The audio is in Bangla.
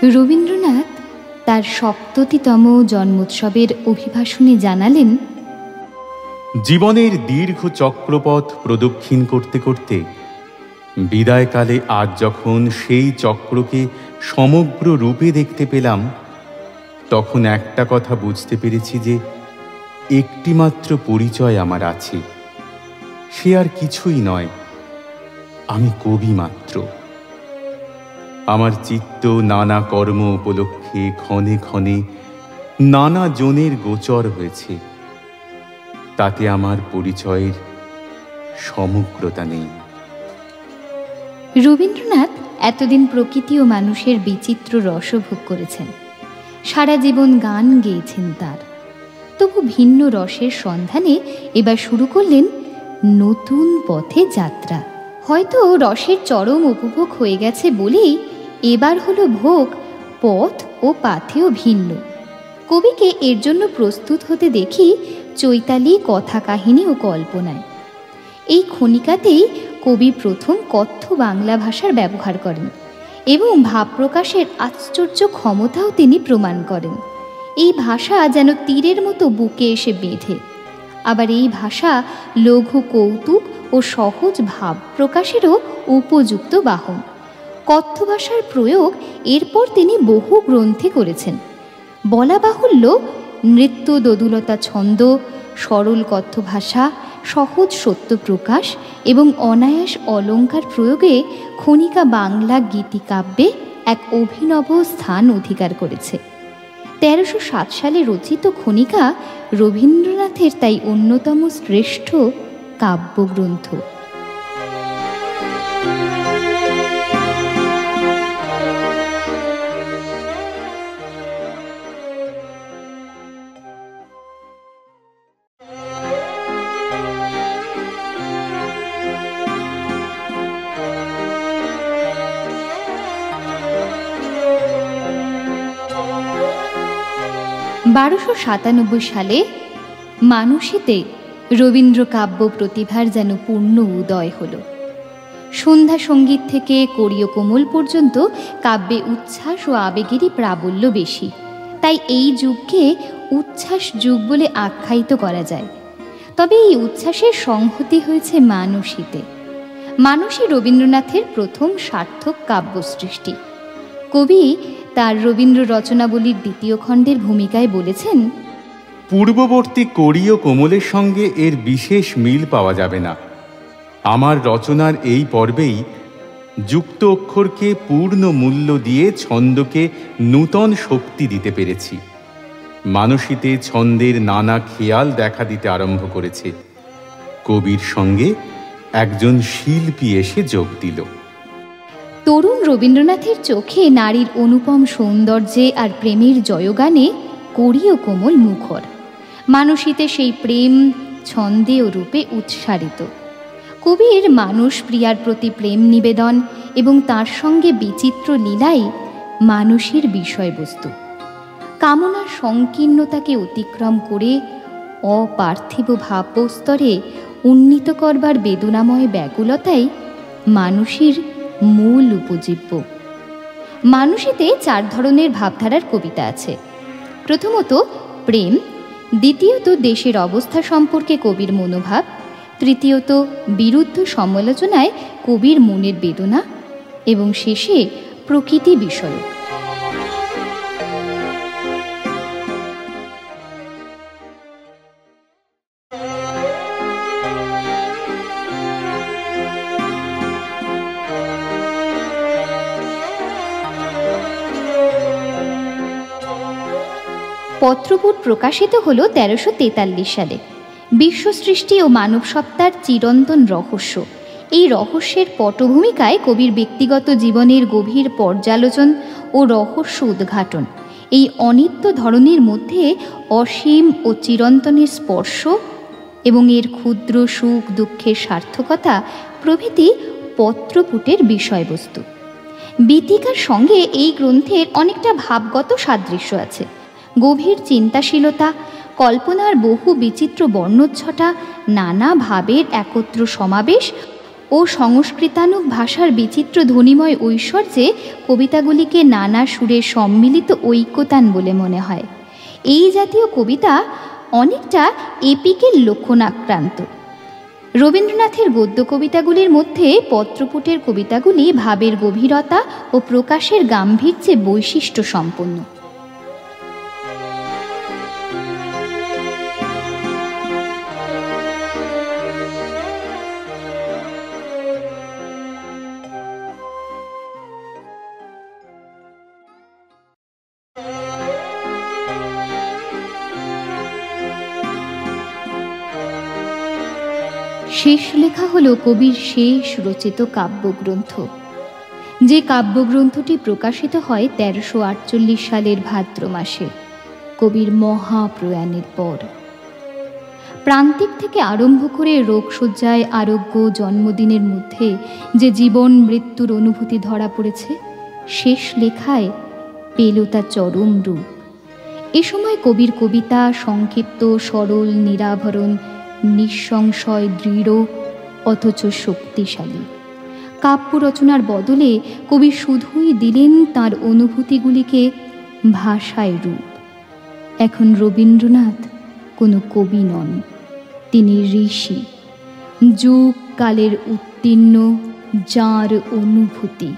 রবীন্দ্রনাথ তার ৭০তম জন্মোৎসবের অভিভাষণে জানালেন, জীবনের দীর্ঘ চক্রপথ প্রদক্ষিণ করতে করতে বিদায়কালে আজ যখন সেই চক্রকে সমগ্র রূপে দেখতে পেলাম, তখন একটা কথা বুঝতে পেরেছি যে একটিমাত্র পরিচয় আমার আছে, সে আর কিছুই নয়, আমি কবি মাত্র। আমার চিত্ত নানা কর্ম উপলক্ষে ক্ষণে ক্ষণে নানা জনের গোচর হয়েছে, তাতে আমার পরিচয়ের সমগ্রতা নেই। রবীন্দ্রনাথ এতদিন প্রকৃতি ও মানুষের বিচিত্র রসভোগ করেছেন, সারা জীবন গান গেয়েছেন তার। তবু ভিন্ন রসের সন্ধানে এবার শুরু করলেন নতুন পথে যাত্রা। হয়তো রসের চরম উপভোগ হয়ে গেছে বলেই এবার হলো ভোগ পথ ও পাথেও ভিন্ন। কবিকে এর জন্য প্রস্তুত হতে দেখি চৈতালি কথা কাহিনী ও কল্পনায়। এই খনিকাতেই কবি প্রথম কথ্য বাংলা ভাষার ব্যবহার করেন এবং ভাব প্রকাশের আশ্চর্য ক্ষমতাও তিনি প্রমাণ করেন। এই ভাষা যেন তীরের মতো বুকে এসে বেঁধে। আবার এই ভাষা লঘু কৌতুক ও সহজ ভাব প্রকাশেরও উপযুক্ত বাহন। কথ্য ভাষার প্রয়োগ এরপর তিনি বহু গ্রন্থে করেছেন। বলা বাহুল্য, নৃত্য দোদুলতা ছন্দ, সরল কথ্য ভাষা, সহজ সত্য প্রকাশ এবং অনায়াস অলঙ্কার প্রয়োগে খনিকা বাংলা গীতিকাব্যে এক অভিনব স্থান অধিকার করেছে। ১৩০৭ সালে রচিত খনিকা রবীন্দ্রনাথের তাই অন্যতম শ্রেষ্ঠ কাব্যগ্রন্থ। ১২৯৭ সালে মানুষীতে রবীন্দ্র কাব্য প্রতিভার যেন পূর্ণ উদয় হল। সন্ধ্যা সঙ্গীত থেকে করিও কোমল পর্যন্ত কাব্যে উচ্ছ্বাস ও আবেগেরই প্রাবল্য বেশি। তাই এই যুগকে উচ্ছ্বাস যুগ বলে আখ্যায়িত করা যায়। তবে এই উচ্ছ্বাসের সংহতি হয়েছে মানুষীতে। মানুষী রবীন্দ্রনাথের প্রথম সার্থক কাব্য সৃষ্টি। কবি তার রবীন্দ্র রচনাবলীর দ্বিতীয় খণ্ডের ভূমিকায় বলেছেন, পূর্ববর্তী করিও কোমলের সঙ্গে এর বিশেষ মিল পাওয়া যাবে না। আমার রচনার এই পর্বেই যুক্ত অক্ষরকে পূর্ণ মূল্য দিয়ে ছন্দকে নূতন শক্তি দিতে পেরেছি। মানুষীতে ছন্দের নানা খেয়াল দেখা দিতে আরম্ভ করেছে। কবির সঙ্গে একজন শিল্পী এসে যোগ দিল। তরুণ রবীন্দ্রনাথের চোখে নারীর অনুপম সৌন্দর্যে আর প্রেমের জয়গানে করিও কোমল মুখর। মানুষীতে সেই প্রেম ছন্দে ও রূপে উৎসারিত। কবির মানুষ প্রিয়ার প্রতি প্রেম নিবেদন এবং তার সঙ্গে বিচিত্র লীলাই মানুষের বিষয়বস্তু। কামনার সংকীর্ণতাকে অতিক্রম করে অপার্থিব ভাবস্তরে উন্নীত করবার বেদনাময় ব্যাকুলতাই মানুষের মূল উপজীব্য। মানুষীতে ৪ ধরনের ভাবধারার কবিতা আছে। প্রথমত প্রেম, দ্বিতীয়ত দেশের অবস্থা সম্পর্কে কবির মনোভাব, তৃতীয়ত বিরুদ্ধ সমালোচনায় কবির মনের বেদনা এবং শেষে প্রকৃতি বিষয়ক। পত্রপুট প্রকাশিত হল ১৩৪৩ সালে। বিশ্ব সৃষ্টি ও মানব সত্তার চিরন্তন রহস্য। এই রহস্যের পটভূমিকায় কবির ব্যক্তিগত জীবনের গভীর পর্যালোচন ও রহস্য উদ্ঘাটন। এই অনিত্য ধরনের মধ্যে অসীম ও চিরন্তনের স্পর্শ এবং এর ক্ষুদ্র সুখ দুঃখের সার্থকতা প্রভৃতি পত্রপুটের বিষয়বস্তু। বীথিকার সঙ্গে এই গ্রন্থের অনেকটা ভাবগত সাদৃশ্য আছে। গভীর চিন্তাশীলতা, কল্পনার বহু বিচিত্র বর্ণচ্ছটা, নানা ভাবের একত্র সমাবেশ ও সংস্কৃতানুগ ভাষার বিচিত্র ধ্বনিময় ঐশ্বর্যে কবিতাগুলিকে নানা সুরে সম্মিলিত ঐক্যতান বলে মনে হয়। এই জাতীয় কবিতা অনেকটা এপিকের লক্ষণাক্রান্ত। রবীন্দ্রনাথের গদ্য কবিতাগুলির মধ্যে পত্রপুটের কবিতাগুলি ভাবের গভীরতা ও প্রকাশের গাম্ভীর্যে বৈশিষ্ট্য সম্পন্ন। শেষ লেখা হল কবির শেষ রচিত কাব্যগ্রন্থ, যে কাব্যগ্রন্থটি প্রকাশিত হয় ১৩৪৮ সালের ভাদ্র মাসে, কবির মহাপ্রয়াণের পর। প্রান্তিক থেকে আরম্ভ করে রোগশয্যায় আরোগ্য, জন্মদিনের মধ্যে যে জীবন মৃত্যুর অনুভূতি ধরা পড়েছে, শেষ লেখায় পেল তা চরম রূপ। এ সময় কবির কবিতা সংক্ষিপ্ত, সরল, নিরাভরণ, নিঃসংশয়, দৃঢ় অথচ শক্তিশালী। কাব্য রচনার বদলে কবি শুধুই দিলেন তাঁর অনুভূতিগুলিকে ভাষায় রূপ। এখন রবীন্দ্রনাথ কোনো কবি নন, তিনি ঋষি, যুগ কালের উত্তীর্ণ যাঁর অনুভূতি।